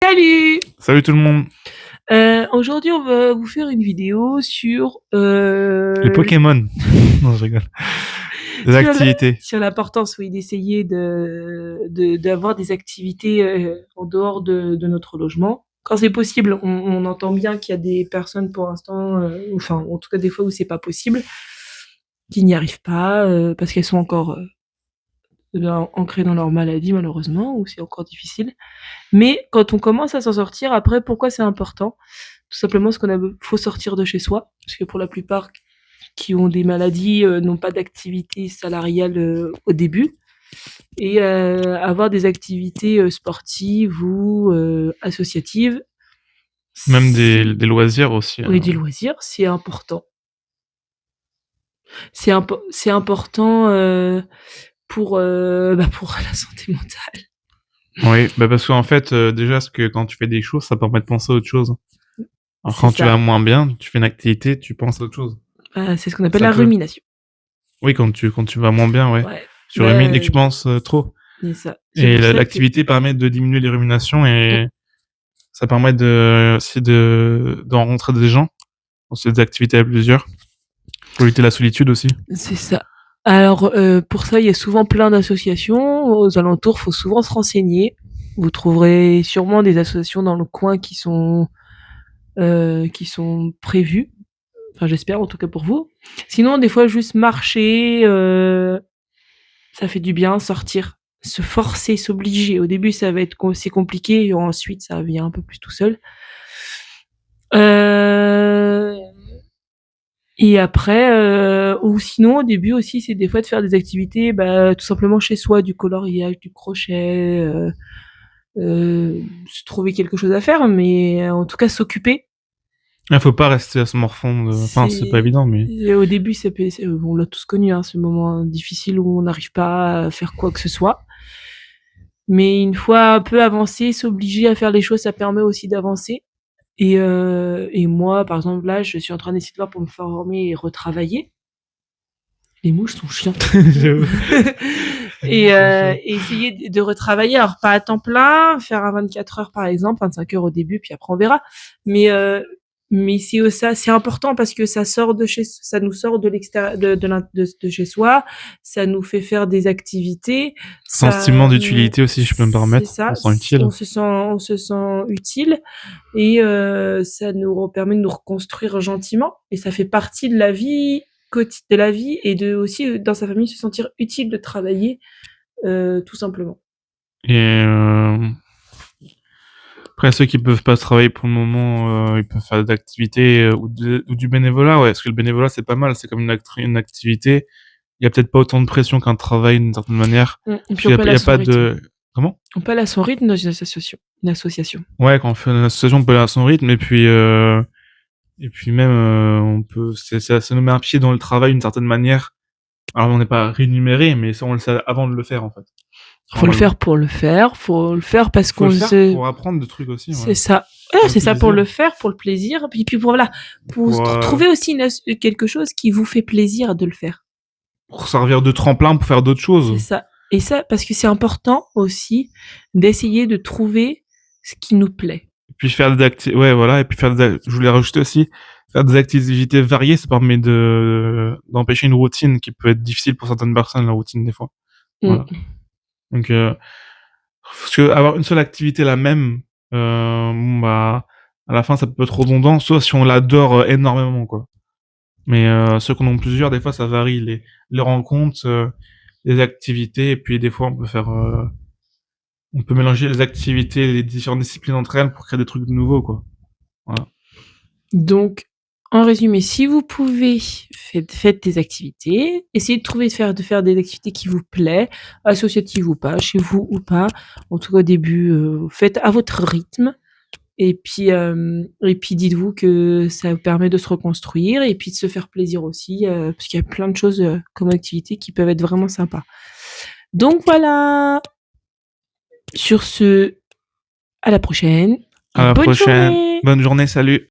Salut! Salut tout le monde. Aujourd'hui, on va vous faire une vidéo sur Les Pokémon. Non, je rigole. Les sur activités. sur l'importance, oui, d'essayer d'avoir des activités en dehors de notre logement. Quand c'est possible, on entend bien qu'il y a des personnes pour l'instant, enfin, en tout cas des fois où c'est pas possible, qui n'y arrivent pas parce qu'elles sont encore ancrées dans leur maladie malheureusement, ou c'est encore difficile. Mais quand on commence à s'en sortir, après, pourquoi c'est important? Tout simplement parce faut sortir de chez soi, parce que pour la plupart qui ont des maladies n'ont pas d'activité salariale au début, et avoir des activités sportives ou associatives. Même des loisirs aussi. Oui, des loisirs, c'est important. C'est important pour la santé mentale. Oui, parce qu'en fait, déjà, quand tu fais des choses, ça permet de penser à autre chose. Alors C'est quand tu ça. vas moins bien, tu fais une activité, tu penses à autre chose. C'est ce qu'on appelle la rumination. Oui, quand tu vas moins bien, ouais. Ouais. Tu rumines et que tu penses trop. C'est ça. Et l'activité permet de diminuer les ruminations et ça permet aussi de rencontrer des gens. C'est des activités à plusieurs. Pour éviter la solitude aussi. C'est ça. Alors, pour ça, il y a souvent plein d'associations aux alentours, faut souvent se renseigner. Vous trouverez sûrement des associations dans le coin qui sont prévues. Enfin, j'espère, en tout cas pour vous. Sinon, des fois, juste marcher, ça fait du bien, sortir, se forcer, s'obliger. Au début, c'est compliqué, et ensuite, ça vient un peu plus tout seul. Et après, ou sinon, au début aussi, c'est des fois de faire des activités, tout simplement chez soi, du coloriage, du crochet, se trouver quelque chose à faire, mais en tout cas s'occuper. Il faut pas rester à se morfondre. Enfin, c'est pas évident, mais... Et au début, on l'a tous connu, hein, ce moment difficile où on n'arrive pas à faire quoi que ce soit. Mais une fois un peu avancé, s'obliger à faire les choses, ça permet aussi d'avancer. Et moi, par exemple, là, je suis en train d'essayer de voir pour me former et retravailler. Les mouches sont chiantes. Et essayer de retravailler, alors pas à temps plein, faire un 24 heures par exemple, 25 heures au début, puis après on verra. Mais c'est important parce que ça nous sort de l'extérieur, de chez soi, ça nous fait faire des activités. Sentiment d'utilité aussi, je peux me permettre. C'est ça. On sent utile. On se sent utile, et ça nous permet de nous reconstruire gentiment, et ça fait partie de la vie et de aussi dans sa famille se sentir utile de travailler tout simplement. Et après ceux qui peuvent pas travailler pour le moment, ils peuvent faire des activités ou du bénévolat, ouais, parce que le bénévolat c'est pas mal, c'est comme une activité. Il y a peut-être pas autant de pression qu'un travail d'une certaine manière. Et puis on peut aller à son rythme. Comment ? On peut aller à son rythme dans une association. Ouais, quand on fait une association, on peut aller à son rythme, et puis même on peut, ça nous met un pied dans le travail d'une certaine manière. Alors on n'est pas rémunéré, mais ça on le sait avant de le faire en fait. Faut le faire parce qu'on sait. Pour apprendre des trucs aussi. C'est ça. Ouais, c'est ça, pour le faire, pour le plaisir, puis voilà, pour trouver aussi quelque chose qui vous fait plaisir de le faire. Pour servir de tremplin pour faire d'autres choses. C'est ça. Et ça, parce que c'est important aussi d'essayer de trouver ce qui nous plaît. Et puis faire des activités, ouais, voilà, et puis je voulais rajouter aussi, faire des activités variées, ça permet d'empêcher une routine qui peut être difficile pour certaines personnes, la routine des fois. Voilà. Donc, parce que avoir une seule activité la même, à la fin ça peut être redondant, sauf si on l'adore énormément, quoi. Mais ceux qui en ont plusieurs, des fois ça varie, les rencontres, les activités, et puis des fois on peut mélanger les activités, les différentes disciplines entre elles pour créer des trucs nouveaux, quoi. Voilà. Donc, en résumé, si vous pouvez, faites des activités, essayez de faire des activités qui vous plaisent, associatives ou pas, chez vous ou pas. En tout cas, au début, faites à votre rythme. Et puis dites-vous que ça vous permet de se reconstruire et puis de se faire plaisir aussi, parce qu'il y a plein de choses comme activités qui peuvent être vraiment sympas. Donc voilà. Sur ce, à la prochaine. Bonne journée, salut.